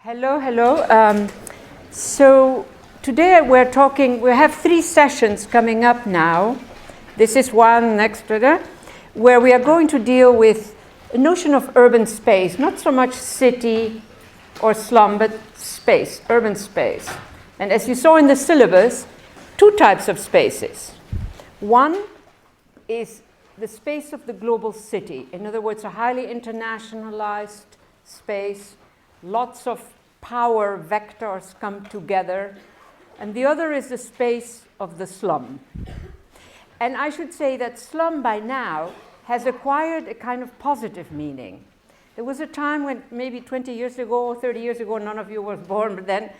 Hello, hello. So today we have 3 sessions coming up now. This is one next to that, where we are going to deal with a notion of urban space, not so much city or slum, but space, urban space. And as you saw in the syllabus, 2 types of spaces. One is the space of the global city. In other words, a highly internationalized space, lots of power vectors come together. And the other is the space of the slum. And I should say that slum by now has acquired a kind of positive meaning. There was a time when maybe 20 years ago or 30 years ago, none of you was born, but then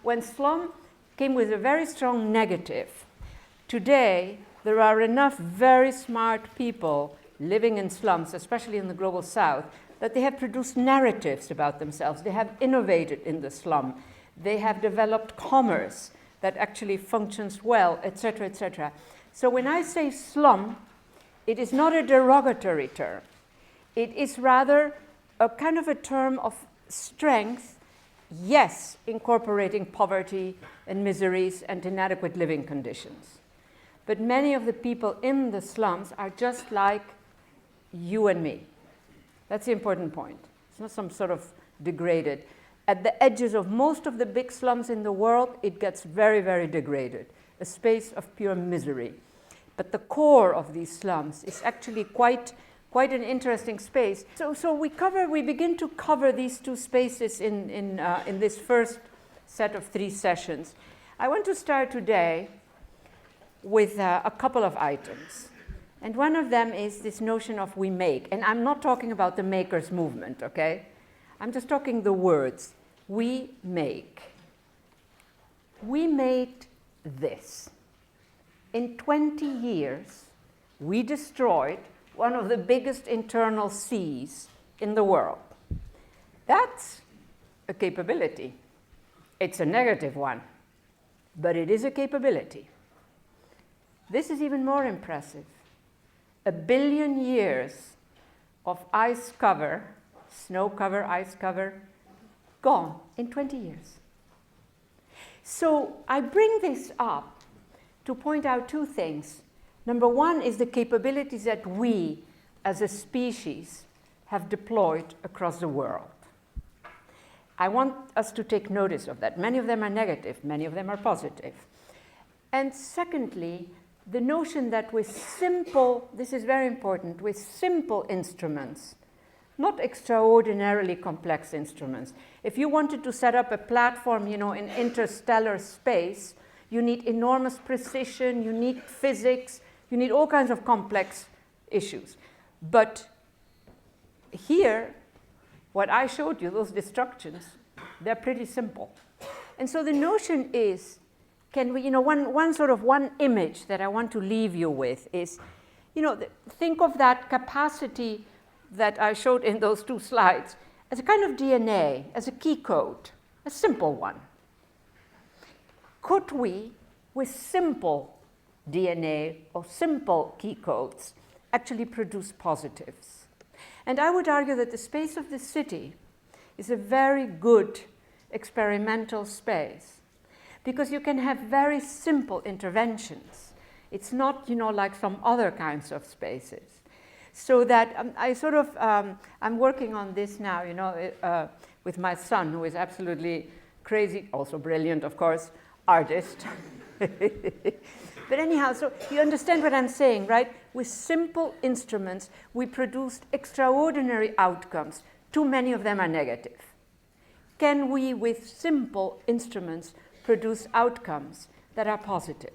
when slum came with a very strong negative. Today, there are enough very smart people living in slums, especially in the global south, that they have produced narratives about themselves. They have innovated in the slum. They have developed commerce that actually functions well, etc., etc. So when I say slum, it is not a derogatory term. It is rather a kind of a term of strength, yes, incorporating poverty and miseries and inadequate living conditions. But many of the people in the slums are just like you and me. That's the important point. It's not some sort of degraded. At the edges of most of the big slums in the world, it gets very, very degraded, a space of pure misery. But the core of these slums is actually quite an interesting space. So we begin to cover these 2 spaces in this first set of 3 sessions. I want to start today with a couple of items. And one of them is this notion of we make. And I'm not talking about the makers movement, okay? I'm just talking the words. We make. We made this. In 20 years, we destroyed one of the biggest internal seas in the world. That's a capability. It's a negative one, but it is a capability. This is even more impressive. 1 billion years of ice cover, snow cover, ice cover, gone in 20 years. So I bring this up to point out 2 things. Number one is the capabilities that we, as a species, have deployed across the world. I want us to take notice of that. Many of them are negative, many of them are positive. And secondly, the notion that with simple, this is very important, with simple instruments, not extraordinarily complex instruments. If you wanted to set up a platform, in interstellar space, you need enormous precision, you need physics, you need all kinds of complex issues. But here, what I showed you, those destructions, they're pretty simple. And so the notion is, can we, one image that I want to leave you with is, think of that capacity that I showed in those 2 slides as a kind of DNA, as a key code, a simple one. Could we, with simple DNA or simple key codes, actually produce positives? And I would argue that the space of the city is a very good experimental space, because you can have very simple interventions. It's not, like some other kinds of spaces. So that I'm working on this now, with my son, who is absolutely crazy, also brilliant, of course, artist. But anyhow, so you understand what I'm saying, right? With simple instruments, we produced extraordinary outcomes. Too many of them are negative. Can we, with simple instruments, produce outcomes that are positive?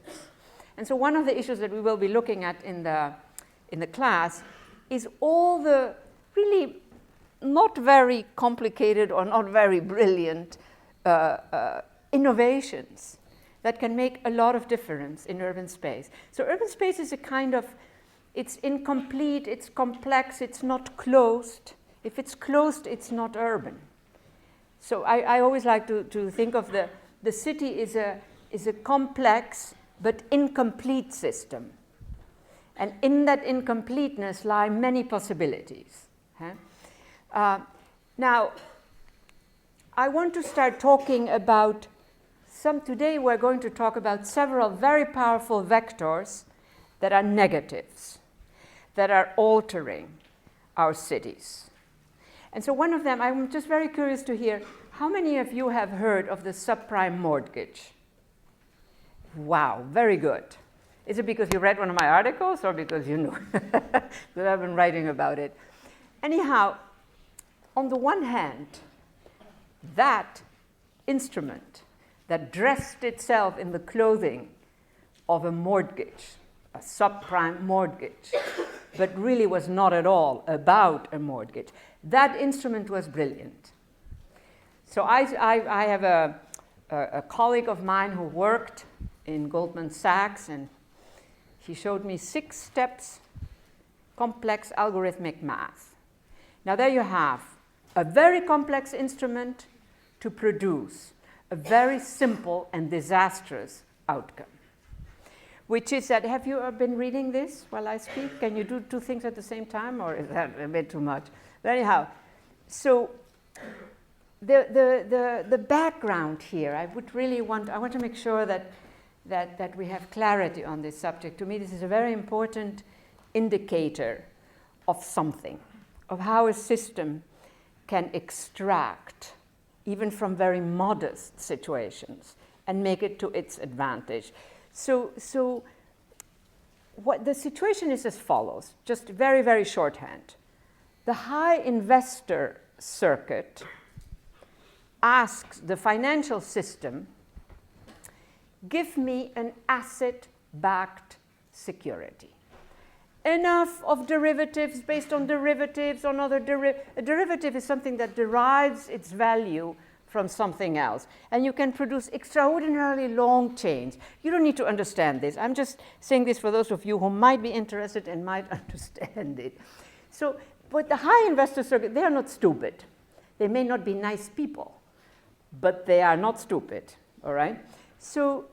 And so one of the issues that we will be looking at in the class is all the really not very complicated or not very brilliant innovations that can make a lot of difference in urban space. So urban space is a kind of, it's incomplete, it's complex, it's not closed. If it's closed, it's not urban. So I always like to think of the city is a complex but incomplete system. And in that incompleteness lie many possibilities. Now, I want to start talking about today we're going to talk about several very powerful vectors that are negatives, that are altering our cities. And so one of them, I'm just very curious to hear, how many of you have heard of the subprime mortgage? Wow, very good. Is it because you read one of my articles or because you know that I've been writing about it? Anyhow, on the one hand, that instrument that dressed itself in the clothing of a mortgage, a subprime mortgage, but really was not at all about a mortgage, that instrument was brilliant. So I have a colleague of mine who worked in Goldman Sachs, and he showed me 6 steps, complex algorithmic math. Now there you have a very complex instrument to produce a very simple and disastrous outcome. Which is that, have you been reading this while I speak? Can you do 2 things at the same time, or is that a bit too much? But anyhow, so the background here, I want to make sure that we have clarity on this subject. To me, this is a very important indicator of something, of how a system can extract, even from very modest situations, and make it to its advantage. So what the situation is as follows, just very, very shorthand. The high investor circuit asks the financial system, give me an asset-backed security. Enough of derivatives based on derivatives on other a derivative is something that derives its value from something else. And you can produce extraordinarily long chains. You don't need to understand this. I'm just saying this for those of you who might be interested and might understand it. So, but the high investor circuit, they are not stupid. They may not be nice people, but they are not stupid, all right? So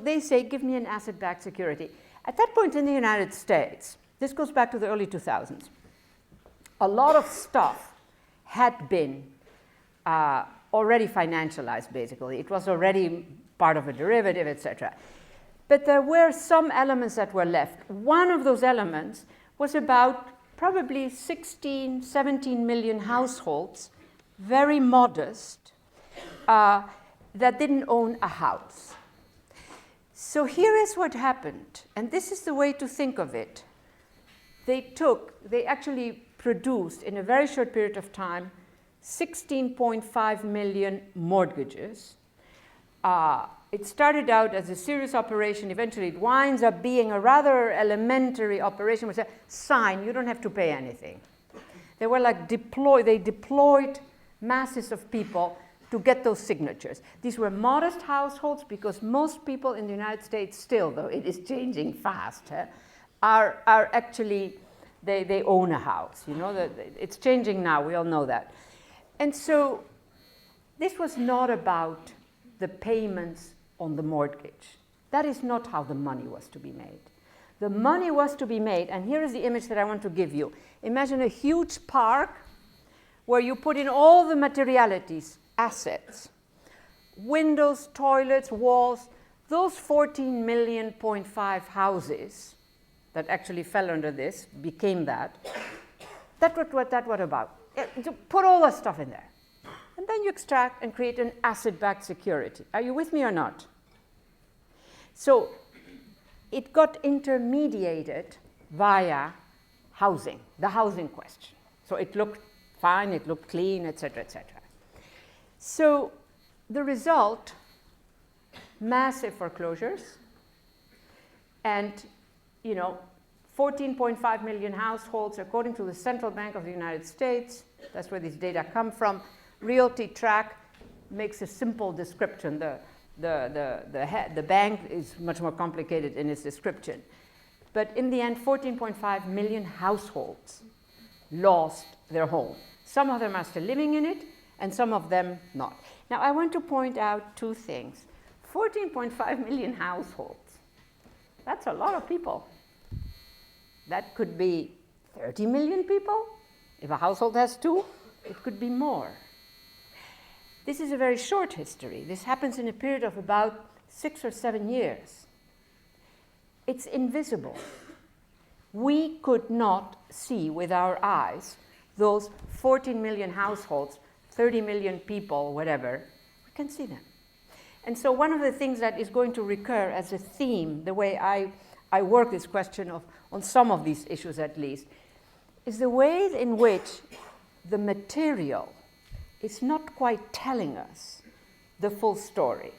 they say, give me an asset-backed security. At that point in the United States, this goes back to the early 2000s, a lot of stuff had been already financialized, basically. It was already part of a derivative, etc. But there were some elements that were left. One of those elements was about probably 16, 17 million households, very modest, that didn't own a house. So here is what happened, and this is the way to think of it. They actually produced in a very short period of time 16.5 million mortgages. It started out as a serious operation. Eventually it winds up being a rather elementary operation which said, sign, you don't have to pay anything. They were like they deployed masses of people to get those signatures. These were modest households because most people in the United States still, though it is changing fast, are actually, they own a house. You know, it's changing now, we all know that. And so this was not about the payments on the mortgage. That is not how the money was to be made. The money was to be made, and here is the image that I want to give you. Imagine a huge park where you put in all the materialities, assets, windows, toilets, walls, those 14.5 million houses that actually fell under this, became that. That's what that was about. You put all that stuff in there. And then you extract and create an asset-backed security. Are you with me or not? So it got intermediated via housing, the housing question. So it looked fine, it looked clean, etc., etc. So the result, massive foreclosures, and 14.5 million households, according to the Central Bank of the United States. That's where these data come from. Realty Track makes a simple description. The bank is much more complicated in its description. But in the end, 14.5 million households lost their home. Some of them are still living in it, and some of them not. Now, I want to point out 2 things. 14.5 million households. That's a lot of people. That could be 30 million people. If a household has 2, it could be more. this is a very short history. This happens in a period of about 6 or 7 years. It's invisible. We could not see with our eyes those 14 million households, 30 million people, whatever. We can see them. And so one of the things that is going to recur as a theme, the way I work this question on some of these issues at least, is the way in which the material is not quite telling us the full story.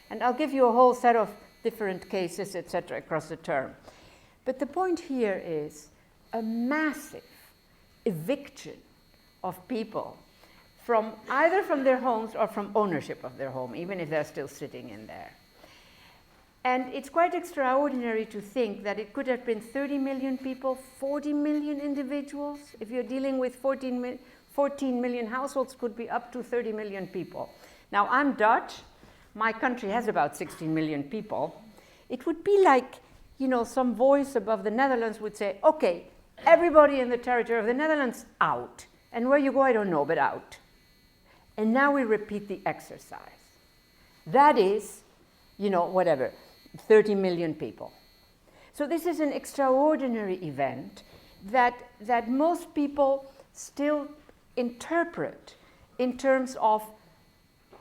And I'll give you a whole set of different cases, etc., across the term. But the point here is a massive eviction of people from either from their homes or from ownership of their home, even if they're still sitting in there. And it's quite extraordinary to think that it could have been 30 million people, 40 million individuals. If you're dealing with 14 million households, could be up to 30 million people. Now, I'm Dutch. My country has about 16 million people. It would be like, some voice above the Netherlands would say, okay, everybody in the territory of the Netherlands, out. And where you go, I don't know, but out. And now we repeat the exercise. That is, 30 million people. So this is an extraordinary event that most people still interpret in terms of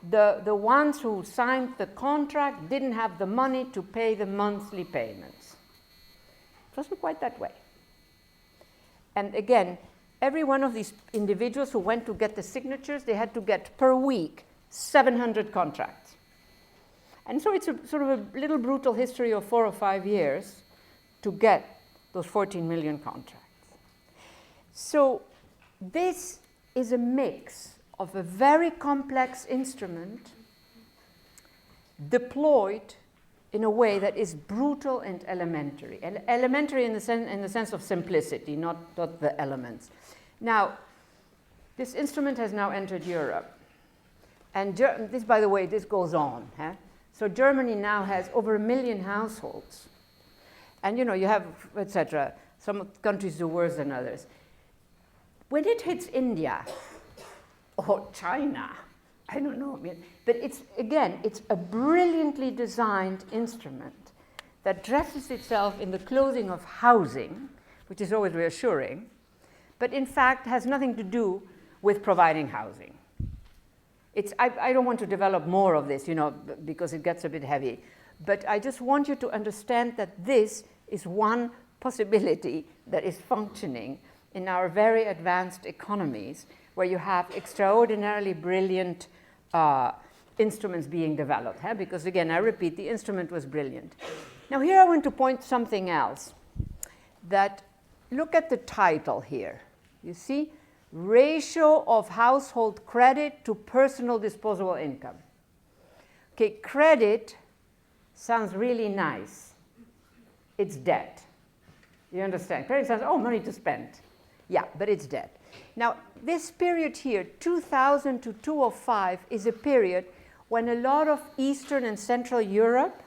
the ones who signed the contract didn't have the money to pay the monthly payments. It wasn't quite that way. And again, every one of these individuals who went to get the signatures, they had to get per week 700 contracts. And so it's a sort of a little brutal history of 4 or 5 years to get those 14 million contracts. So this is a mix of a very complex instrument deployed in a way that is brutal and elementary. And elementary in the sense of simplicity, not the elements. Now, this instrument has now entered Europe. And this, by the way, this goes on. Huh? So Germany now has over 1 million households. And you have, etc. Some countries do worse than others. When it hits India or China, I don't know, but it's a brilliantly designed instrument that dresses itself in the clothing of housing, which is always reassuring, but in fact has nothing to do with providing housing. I don't want to develop more of this, because it gets a bit heavy, but I just want you to understand that this is one possibility that is functioning in our very advanced economies, where you have extraordinarily brilliant instruments being developed, because again, I repeat, the instrument was brilliant. Now here I want to point something else, that look at the title here. You see, ratio of household credit to personal disposable income. Okay, credit sounds really nice. It's debt. You understand? Credit sounds, money to spend. Yeah, but it's debt. Now, this period here, 2000 to 2005, is a period when a lot of Eastern and Central Europe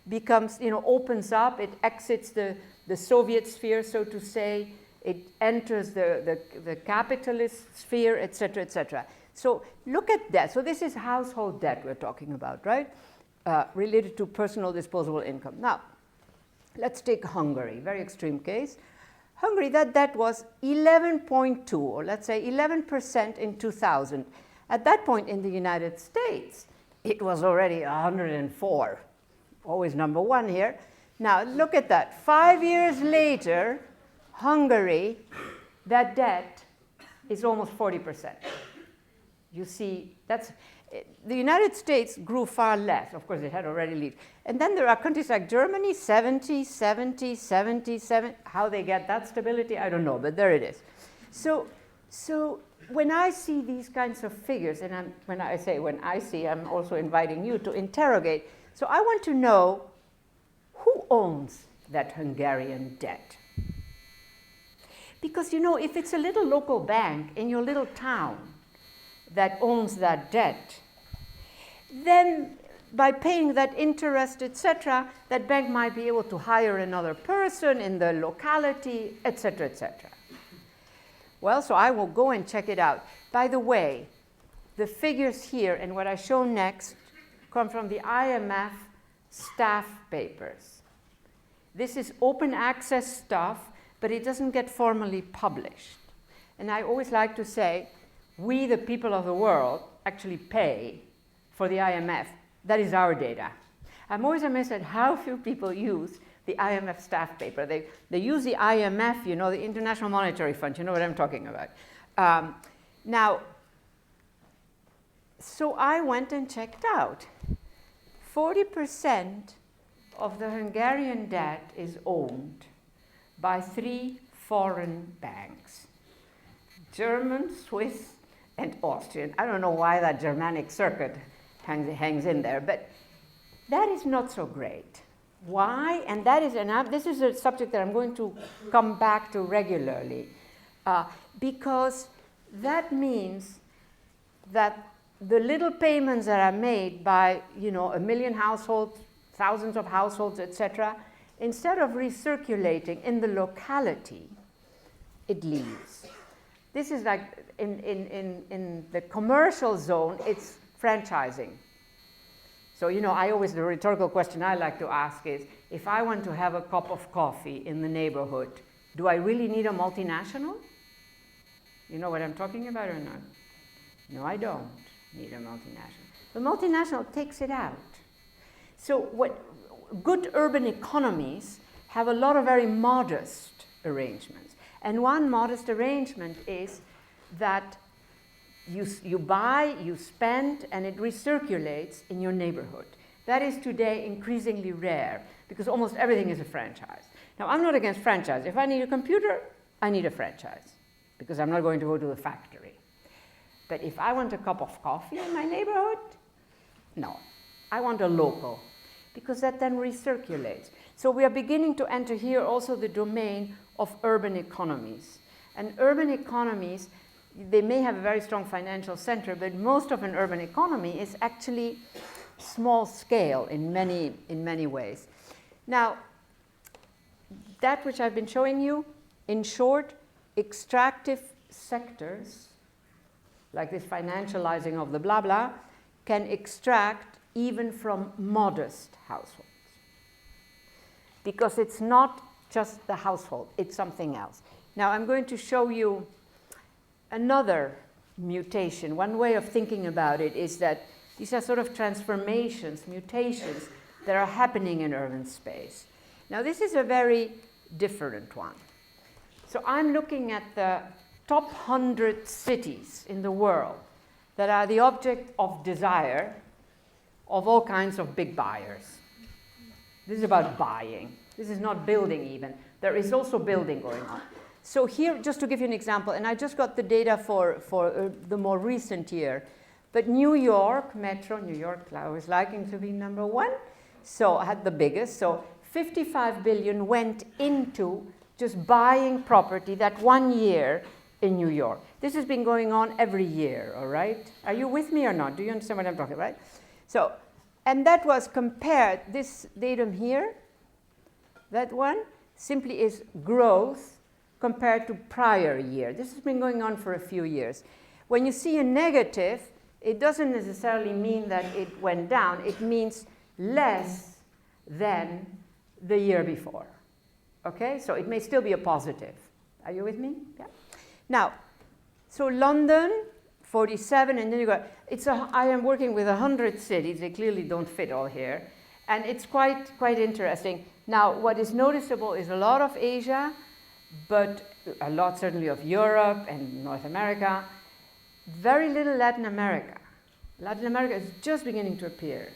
becomes, opens up, it exits the Soviet sphere, so to say, it enters the capitalist sphere, etc., etc. So look at debt. So this is household debt we're talking about, right? Related to personal disposable income. Now, let's take Hungary, very extreme case. Hungary, that debt was 11.2, or let's say 11% in 2000. At that point in the United States, it was already 104, always number one here. Now, look at that. 5 years later, Hungary, that debt is almost 40%. You see, the United States grew far less. Of course, it had already left. And then there are countries like Germany, 70, 70, 77. How they get that stability, I don't know, but there it is. So when I see these kinds of figures, and when I say I'm also inviting you to interrogate. So I want to know who owns that Hungarian debt. Because, if it's a little local bank in your little town that owns that debt, then by paying that interest, etc., that bank might be able to hire another person in the locality, etc., etc. Well, so I will go and check it out. By the way, the figures here and what I show next come from the IMF staff papers. This is open access stuff, but it doesn't get formally published. And I always like to say, we, the people of the world, actually pay for the IMF. That is our data. I'm always amazed at how few people use the IMF staff paper. They use the IMF, you know, the International Monetary Fund, you know what I'm talking about. Now, so I went and checked out. 40% of the Hungarian debt is owned by 3 foreign banks. German, Swiss, and Austrian. I don't know why that Germanic circuit hangs in there, but that is not so great. Why? And that is, this is a subject that I'm going to come back to regularly, because that means that the little payments that are made by, you know, 1 million households, thousands of households, etc., instead of recirculating in the locality, it leaves. This is like in the commercial zone, it's franchising. So, you know, the rhetorical question I like to ask is, if I want to have a cup of coffee in the neighborhood, do I really need a multinational? You know what I'm talking about or not? No, I don't need a multinational. The multinational takes it out. So what good urban economies have a lot of very modest arrangements. And one modest arrangement is that you buy, you spend, and it recirculates in your neighborhood. That is today increasingly rare because almost everything is a franchise. Now, I'm not against franchise. If I need a computer, I need a franchise because I'm not going to go to the factory. But if I want a cup of coffee in my neighborhood, no, I want a local because that then recirculates. So we are beginning to enter here also the domain of urban economies. And urban economies, they may have a very strong financial center, but most of an urban economy is actually small scale in many ways. Now, that which I've been showing you, in short, extractive sectors, like this financializing of the blah blah, can extract even from modest households. Because it's not just the household, it's something else. Now I'm going to show you another mutation. One way of thinking about it is that these are sort of transformations, mutations that are happening in urban space. Now this is a very different one. So I'm looking at the top 100 cities in the world that are the object of desire of all kinds of big buyers. This is about buying. This is not building even. There is also building going on. So here, just to give you an example, and I just got the data for the more recent year, but New York, Metro, New York, I was liking to be number one, so I had the biggest. So 55 billion went into just buying property that 1 year in New York. This has been going on every year, all right? Are you with me or not? Do you understand what I'm talking about? Right? So, and that was compared, this datum here, that one simply is growth compared to prior year. This has been going on for a few years. When you see a negative, it doesn't necessarily mean that it went down. It means less than the year before. Okay? So it may still be a positive. Are you with me? Yeah. Now, so London, 47, and then you go, I am working with 100 cities. They clearly don't fit all here. And it's quite interesting. Now, what is noticeable is a lot of Asia, but a lot certainly of Europe and North America. Very little Latin America. Latin America is just beginning to appear.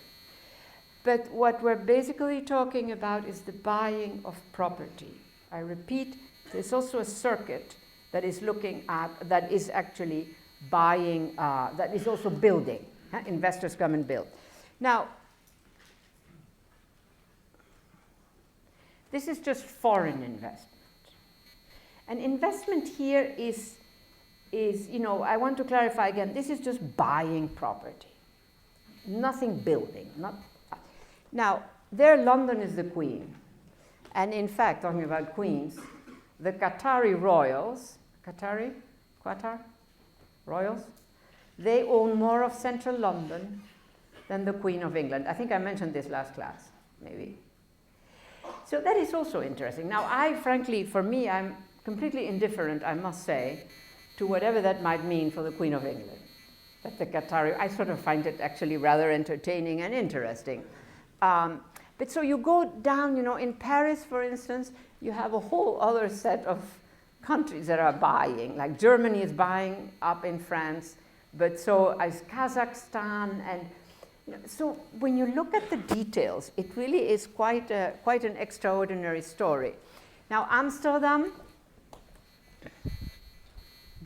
But what we're basically talking about is the buying of property. I repeat, there's also a circuit that is looking at, that is actually buying, that is also building. Investors come and build. Now, this is just foreign investment. And investment here is, you know, I want to clarify again, this is just buying property. Nothing building. Now, there London is the queen. And in fact, talking about queens, the Qatari royals, Qatar royals, they own more of central London than the Queen of England. I think I mentioned this last class, maybe. So that is also interesting. Now, frankly, for me, I'm completely indifferent, I must say, to whatever that might mean for the Queen of England. That the Qatari, I sort of find it actually rather entertaining and interesting. But so you go down, in Paris, for instance, you have a whole other set of countries that are buying. Like Germany is buying up in France, but so is Kazakhstan. And so when you look at the details, it really is quite an extraordinary story. Now, Amsterdam,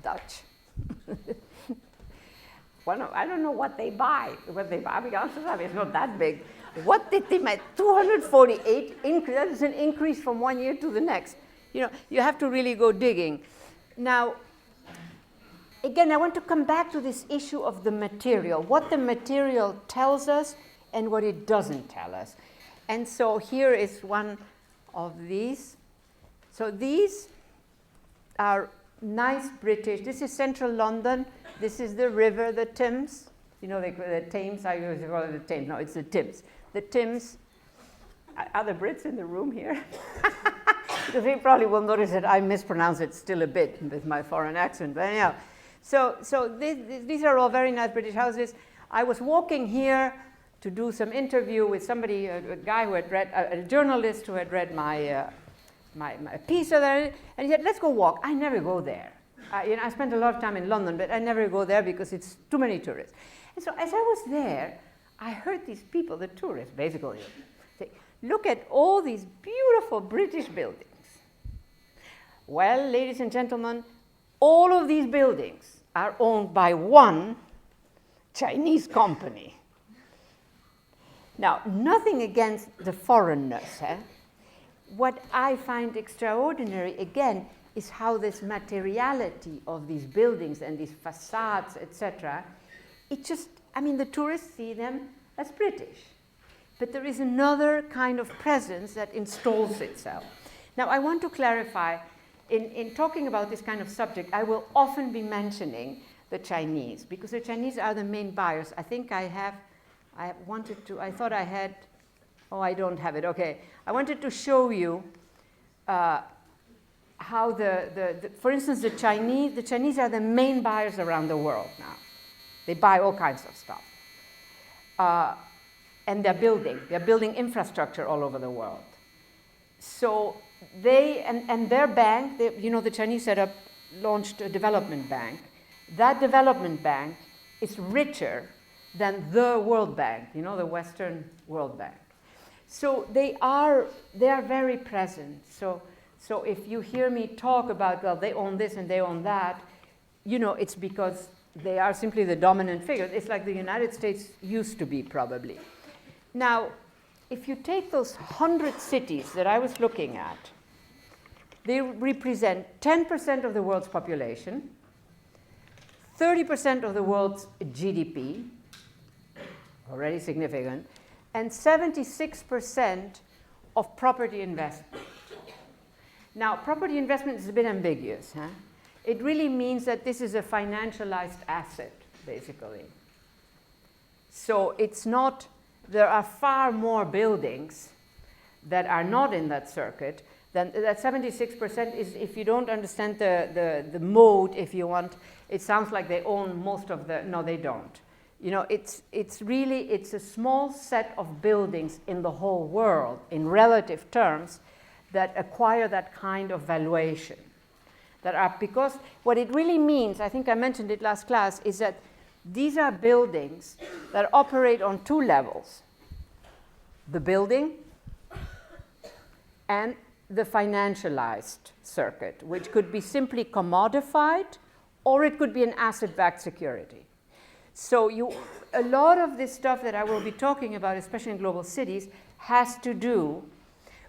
Dutch. I don't know what they buy. Because Amsterdam is not that big. What did they make? 248 increase. That is an increase from one year to the next. You have to really go digging. Now, again, I want to come back to this issue of the material, what the material tells us and what it doesn't tell us. And so here is one of these. So these are nice British. This is central London. This is the river, the Thames. The Thames, I usually call it the Thames. No, it's the Thames. The Thames. Are the Brits in the room here? Because they probably will notice that I mispronounce it still a bit with my foreign accent. But anyhow, so these are all very nice British houses. I was walking here to do some interview with somebody, a guy who had read, a journalist who had read my piece there, and he said, let's go walk. I never go there. I spent a lot of time in London, but I never go there because it's too many tourists. And so as I was there, I heard these people, the tourists, basically, say, look at all these beautiful British buildings. Well, ladies and gentlemen, all of these buildings are owned by one Chinese company. Now, nothing against the foreigners. What I find extraordinary, again, is how this materiality of these buildings and these facades, etc., the tourists see them as British. But there is another kind of presence that installs itself. Now, I want to clarify, in talking about this kind of subject, I will often be mentioning the Chinese, because the Chinese are the main buyers. I think I thought I had, I don't have it, okay. I wanted to show you how for instance, the Chinese are the main buyers around the world now. They buy all kinds of stuff. And they're building infrastructure all over the world. So and their bank, the Chinese launched a development bank. That development bank is richer than the World Bank, the Western World Bank. So they are very present. So if you hear me talk about, well, they own this and they own that, it's because they are simply the dominant figures. It's like the United States used to be, probably. Now, if you take those 100 cities that I was looking at, they represent 10% of the world's population, 30% of the world's GDP, already significant, and 76% of property investment. Now, property investment is a bit ambiguous. It really means that this is a financialized asset, basically. So it's not, there are far more buildings that are not in that circuit than that 76% is, if you don't understand the mode, if you want, it sounds like they own most of the, no, they don't. It's a small set of buildings in the whole world, in relative terms, that acquire that kind of valuation. Because what it really means, I think I mentioned it last class, is that these are buildings that operate on two levels: the building and the financialized circuit, which could be simply commodified, or it could be an asset-backed security. So a lot of this stuff that I will be talking about, especially in global cities, has to do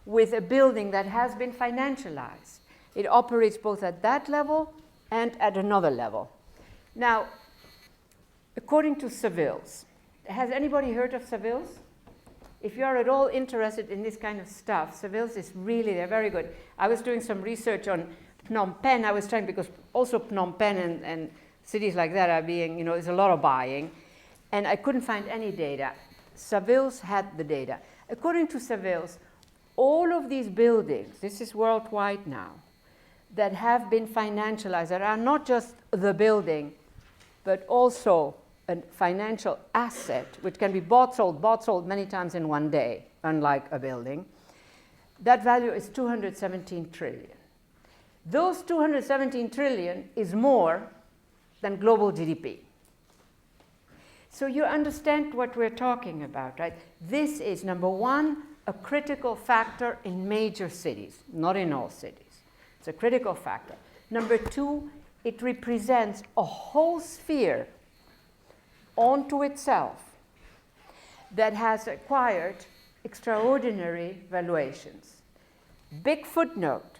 with a building that has been financialized. It operates both at that level and at another level. Now, according to Savills, has anybody heard of Savills? If you are at all interested in this kind of stuff, Savills is really, they're very good. I was doing some research on Phnom Penh. I was trying, because also Phnom Penh and cities like that are being, there's a lot of buying. And I couldn't find any data. Savills had the data. According to Savills, all of these buildings, this is worldwide now, that have been financialized, that are not just the building, but also a financial asset, which can be bought, sold many times in one day, unlike a building, that value is 217 trillion. Those 217 trillion is more than global GDP. So you understand what we're talking about, right? This is, number one, a critical factor in major cities, not in all cities. It's a critical factor. Number two, it represents a whole sphere onto itself that has acquired extraordinary valuations. Big footnote,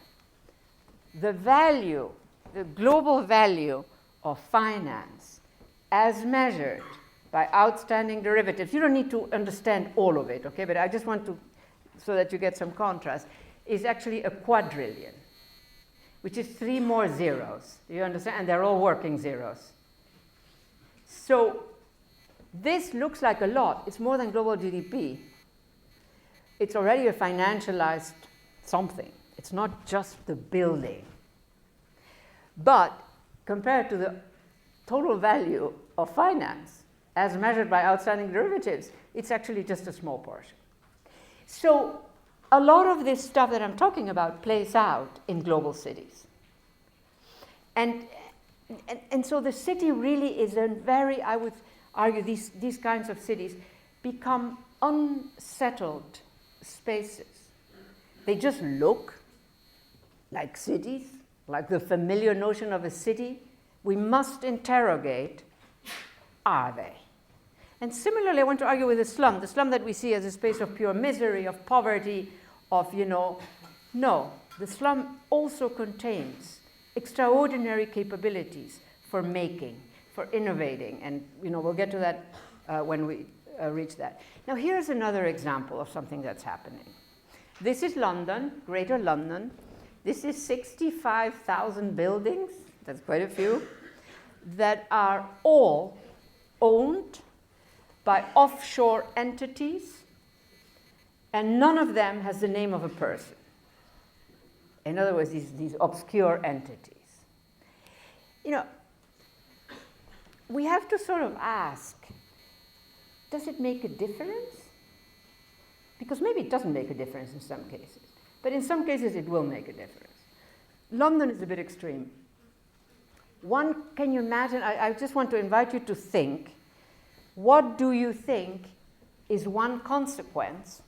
the value, the global value of finance as measured by outstanding derivatives, you don't need to understand all of it, okay, but I just want to, so that you get some contrast, is actually a quadrillion, which is 3 more zeros. Do you understand? And they're all working zeros. So this looks like a lot. It's more than global GDP. It's already a financialized something. It's not just the building. But compared to the total value of finance, as measured by outstanding derivatives, it's actually just a small portion. So a lot of this stuff that I'm talking about plays out in global cities. And so the city really is a very, I would argue, these kinds of cities become unsettled spaces. They just look like cities, like the familiar notion of a city. We must interrogate, are they? And similarly, I want to argue with the slum that we see as a space of pure misery, of poverty, of, no, the slum also contains extraordinary capabilities for making, for innovating, and, we'll get to that when we reach that. Now, here's another example of something that's happening. This is London, Greater London. This is 65,000 buildings, that's quite a few, that are all owned by offshore entities, and none of them has the name of a person. In other words, these obscure entities. We have to sort of ask, does it make a difference? Because maybe it doesn't make a difference in some cases, but in some cases it will make a difference. London is a bit extreme. Can you imagine, I just want to invite you to think, what do you think is one consequence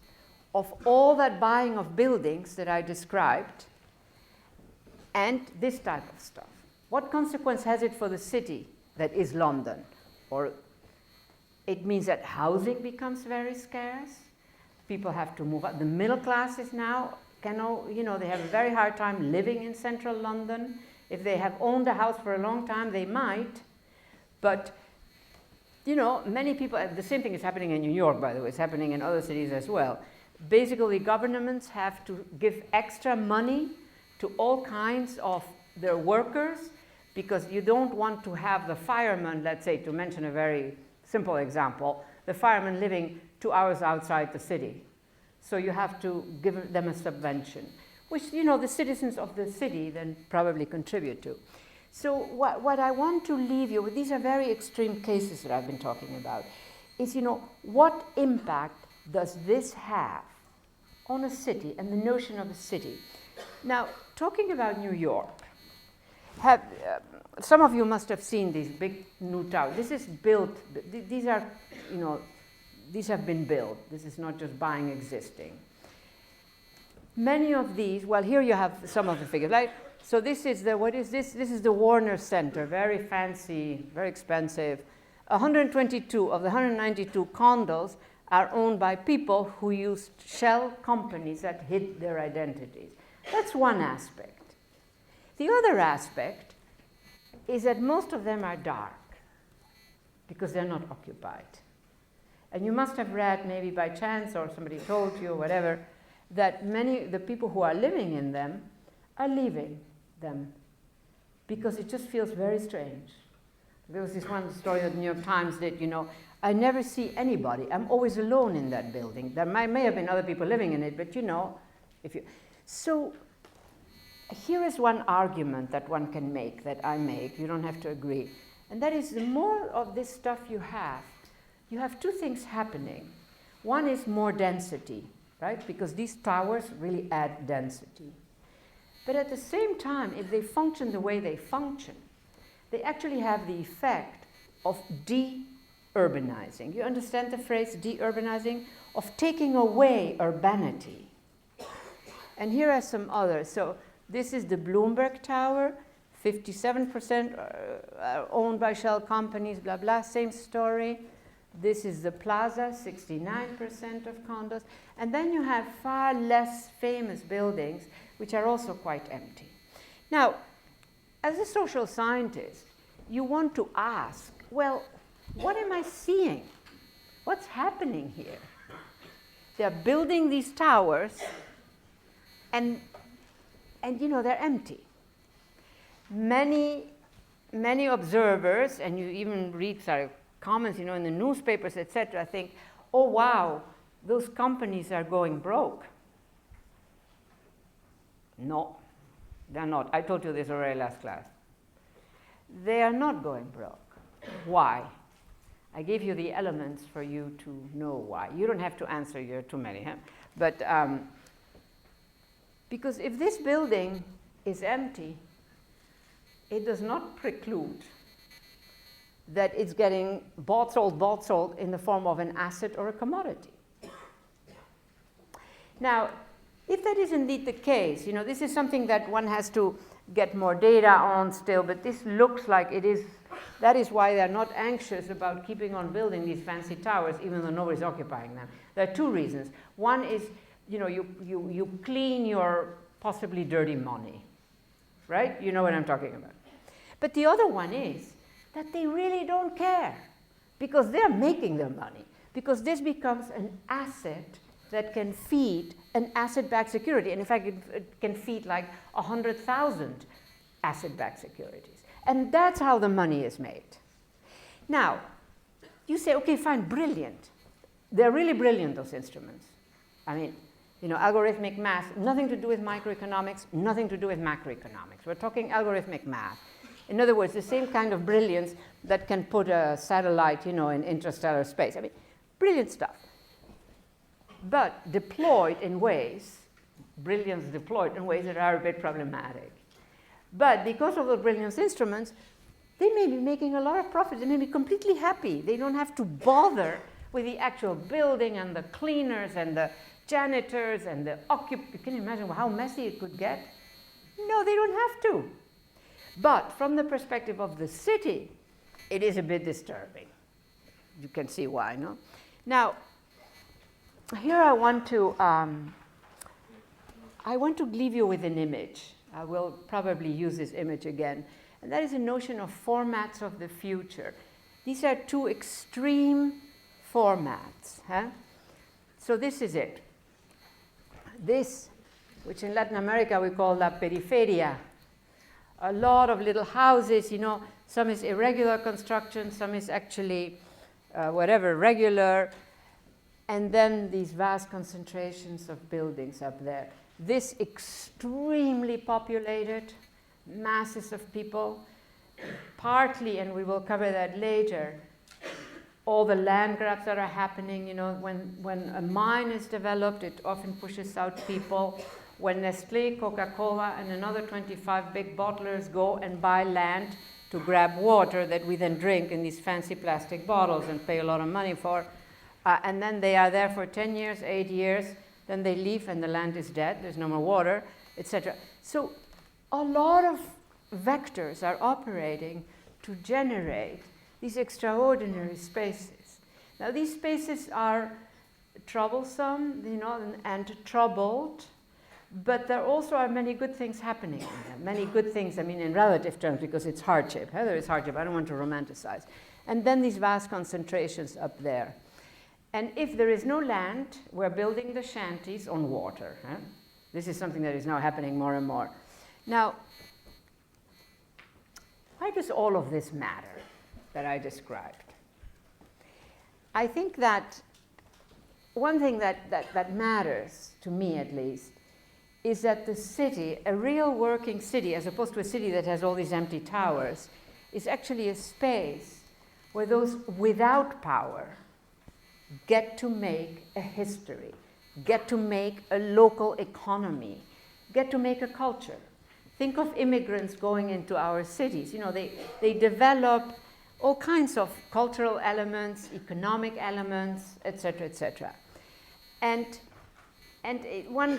of all that buying of buildings that I described and this type of stuff? What consequence has it for the city that is London? Or it means that housing becomes very scarce. People have to move up. The middle classes now they have a very hard time living in central London. If they have owned a house for a long time, they might. But many people, the same thing is happening in New York, by the way, it's happening in other cities as well. Basically, governments have to give extra money to all kinds of their workers because you don't want to have the fireman, let's say, to mention a very simple example, the fireman living 2 hours outside the city. So you have to give them a subvention, which, the citizens of the city then probably contribute to. So what I want to leave you with, these are very extreme cases that I've been talking about, is, what impact does this have on a city and the notion of a city? Now, talking about New York, some of you must have seen these big new towers. This is built, these are, these have been built. This is not just buying existing. Many of these, well, here you have some of the figures, right? So this is what is this? This is the Warner Center, very fancy, very expensive. 122 of the 192 condos are owned by people who used shell companies that hid their identities. That's one aspect. The other aspect is that most of them are dark because they're not occupied. And you must have read, maybe by chance or somebody told you or whatever, that the people who are living in them are leaving them because it just feels very strange. There was this one story that the New York Times did, I never see anybody. I'm always alone in that building. There may have been other people living in it, but So here is one argument that one can make, that I make. You don't have to agree. And that is, the more of this stuff you have two things happening. One is more density, right? Because these towers really add density. But at the same time, if they function the way they function, they actually have the effect of de-urbanizing. You understand the phrase de-urbanizing? Of taking away urbanity. And here are some others. So this is the Bloomberg Tower, 57% owned by shell companies, blah, blah, same story. This is the Plaza, 69% of condos. And then you have far less famous buildings, which are also quite empty. Now, as a social scientist, you want to ask, well, what am I seeing? What's happening here? They're building these towers, and they're empty. Many observers, and you even read comments, in the newspapers, etc., think, oh, wow, those companies are going broke. No, they're not. I told you this already last class. They are not going broke. Why? I gave you the elements for you to know why. You don't have to answer, you're too many, huh? But because if this building is empty, it does not preclude that it's getting bought, sold in the form of an asset or a commodity. Now, if that is indeed the case, this is something that one has to get more data on still, but this looks like it is. That is why they're not anxious about keeping on building these fancy towers, even though nobody's occupying them. There are two reasons. One is, you clean your possibly dirty money, right? You know what I'm talking about. But the other one is that they really don't care, because they're making their money, because this becomes an asset that can feed an asset-backed security. And in fact, it can feed like 100,000 asset-backed securities. And that's how the money is made. Now, you say, okay, fine, brilliant. They're really brilliant, those instruments. I mean, algorithmic math, nothing to do with microeconomics, nothing to do with macroeconomics. We're talking algorithmic math. In other words, the same kind of brilliance that can put a satellite, in interstellar space. I mean, brilliant stuff. But deployed in ways, brilliance deployed in ways that are a bit problematic. But because of the brilliance instruments, they may be making a lot of profit. They may be completely happy. They don't have to bother with the actual building and the cleaners and the janitors and the occupants. Can you imagine how messy it could get? No, they don't have to. But from the perspective of the city, it is a bit disturbing. You can see why, no? Now, here I want to leave you with an image. I will probably use this image again. And that is a notion of formats of the future. These are two extreme formats. Huh? So this is it. This, which in Latin America we call la periferia. A lot of little houses, some is irregular construction, some is actually regular. And then these vast concentrations of buildings up there. This extremely populated, masses of people, partly, and we will cover that later, all the land grabs that are happening, when a mine is developed, it often pushes out people. When Nestlé, Coca-Cola, and another 25 big bottlers go and buy land to grab water that we then drink in these fancy plastic bottles and pay a lot of money for, and then they are there for 10 years, 8 years, then they leave and the land is dead, there's no more water, etc. So a lot of vectors are operating to generate these extraordinary spaces. Now these spaces are troublesome, and troubled, but there also are many good things happening in them. Many good things, in relative terms, because it's hardship. There is hardship, I don't want to romanticize. And then these vast concentrations up there. And if there is no land, we're building the shanties on water. Huh? This is something that is now happening more and more. Now, why does all of this matter? that I described. I think that one thing that matters, to me at least, is that the city, a real working city, as opposed to a city that has all these empty towers, is actually a space where those without power get to make a history, get to make a local economy, get to make a culture. Think of immigrants going into our cities. You know, they develop all kinds of cultural elements, economic elements, etc., etc. And one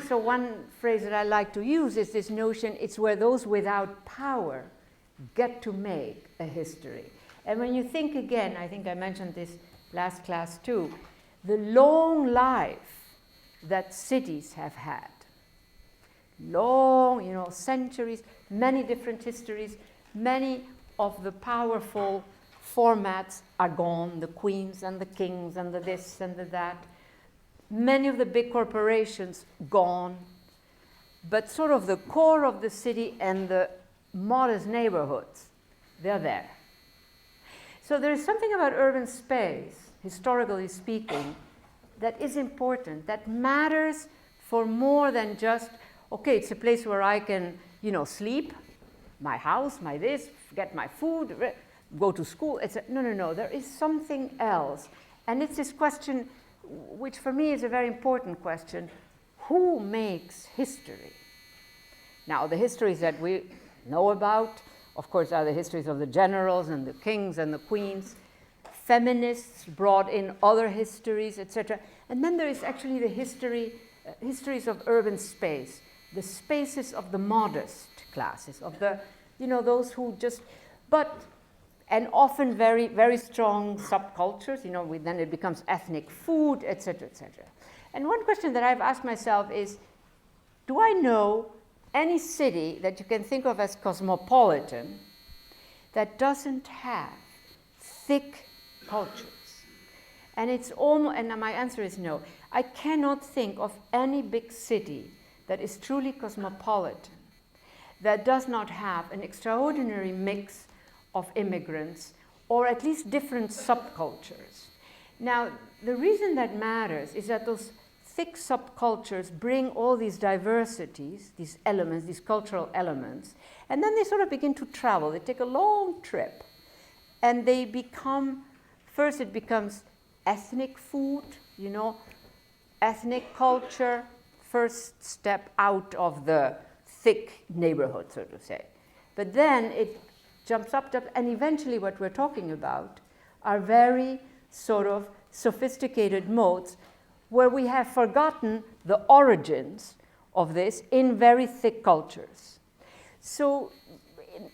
phrase that I like to use is this notion, it's where those without power get to make a history. And when you think again, I think I mentioned this last class too, the long life that cities have had. Long, centuries, many different histories, many of the powerful formats are gone, the queens and the kings and the this and the that. Many of the big corporations gone, but sort of the core of the city and the modest neighborhoods, they're there. So there is something about urban space, historically speaking, that is important, that matters for more than just, okay, it's a place where I can, sleep, my house, my this, get my food, go to school, etc. No, there is something else. And it's this question, which for me is a very important question, who makes history? Now, the histories that we know about, of course, are the histories of the generals and the kings and the queens. Feminists brought in other histories, etc. And then there is actually the histories of urban space, the spaces of the modest classes, of the, those who just, and often very, very strong subcultures, then it becomes ethnic food, etc., etc. And one question that I've asked myself is, do I know any city that you can think of as cosmopolitan that doesn't have thick cultures? And it's almost, and my answer is no. I cannot think of any big city that is truly cosmopolitan that does not have an extraordinary mix of immigrants, or at least different subcultures. Now, the reason that matters is that those thick subcultures bring all these diversities, these elements, these cultural elements, and then they sort of begin to travel. They take a long trip, and they become, first it becomes ethnic food, ethnic culture, first step out of the thick neighborhood, so to say. But then it jumps up, and eventually what we're talking about are very sort of sophisticated modes where we have forgotten the origins of this in very thick cultures. So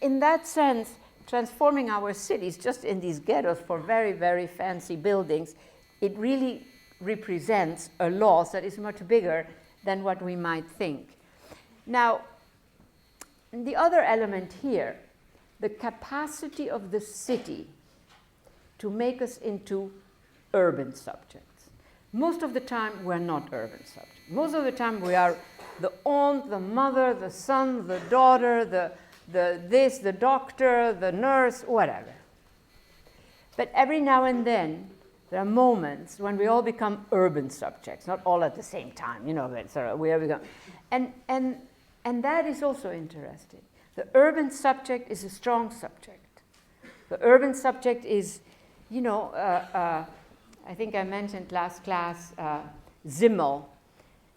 in that sense, transforming our cities just in these ghettos for very, very fancy buildings, it really represents a loss that is much bigger than what we might think. Now, the other element here, the capacity of the city to make us into urban subjects. Most of the time, we're not urban subjects. Most of the time, we are the aunt, the mother, the son, the daughter, the doctor, the nurse, whatever. But every now and then, there are moments when we all become urban subjects, not all at the same time, but sort of we become. And that is also interesting. The urban subject is a strong subject. The urban subject is, I think I mentioned last class, Zimmel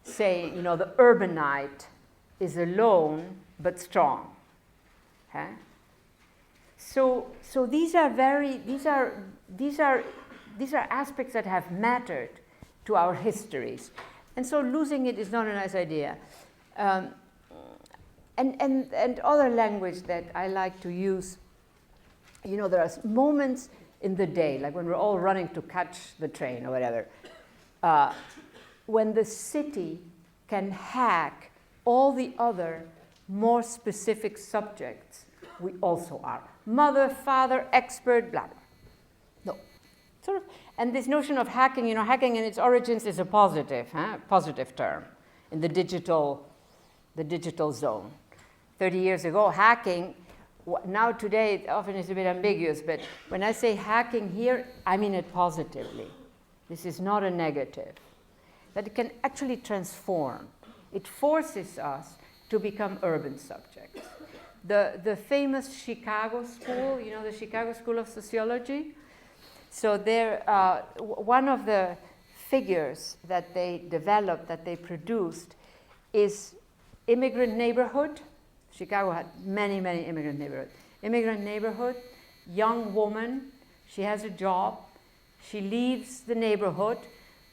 saying, the urbanite is alone but strong. Huh? So these are aspects that have mattered to our histories, and so losing it is not a nice idea. And other language that I like to use, there are moments in the day, like when we're all running to catch the train or whatever, when the city can hack all the other more specific subjects we also are. Mother, father, expert, blah, blah. No. Sort of, and this notion of hacking, hacking in its origins is a positive term in the digital zone. 30 years ago, hacking now today it often is a bit ambiguous, but when I say hacking here, I mean it positively. This is not a negative. That it can actually transform. It forces us to become urban subjects. The famous Chicago school, you know, the Chicago School of Sociology. So there, one of the figures that they developed, that they produced, is immigrant neighborhood. Chicago had many, many immigrant neighborhoods. Immigrant neighborhood, young woman, she has a job, she leaves the neighborhood,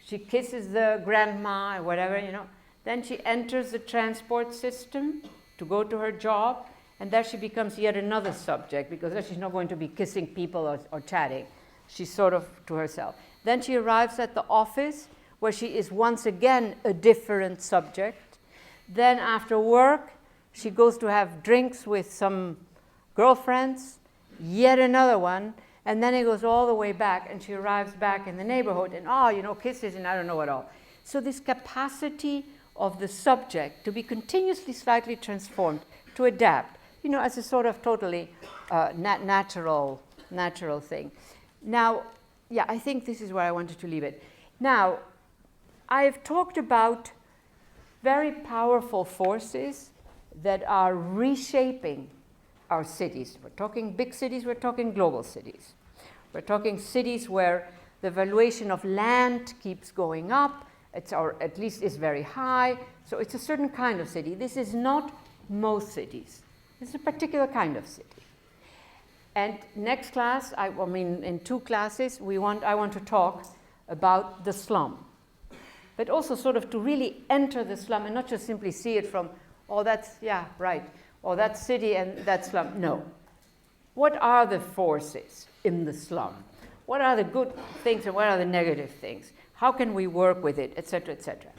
she kisses the grandma or whatever, you know. Then she enters the transport system to go to her job, and there she becomes yet another subject, because there she's not going to be kissing people or chatting. She's sort of to herself. Then she arrives at the office, where she is once again a different subject. Then after work, she goes to have drinks with some girlfriends, yet another one, and then it goes all the way back, and she arrives back in the neighborhood, and you know, kisses and I don't know what all. So this capacity of the subject to be continuously slightly transformed, to adapt, you know, as a sort of totally natural thing. Now, yeah, I think this is where I wanted to leave it. Now, I've talked about very powerful forces that are reshaping our cities. We're talking big cities, we're talking global cities. We're talking cities where the valuation of land keeps going up, or at least is very high, so it's a certain kind of city. This is not most cities. This is a particular kind of city. And next class, I mean in 2 classes, I want to talk about the slum. But also sort of to really enter the slum and not just simply see it from, oh, that's, yeah, right, or that city and that slum. No. What are the forces in the slum? What are the good things and what are the negative things? How can we work with it, et cetera, et cetera.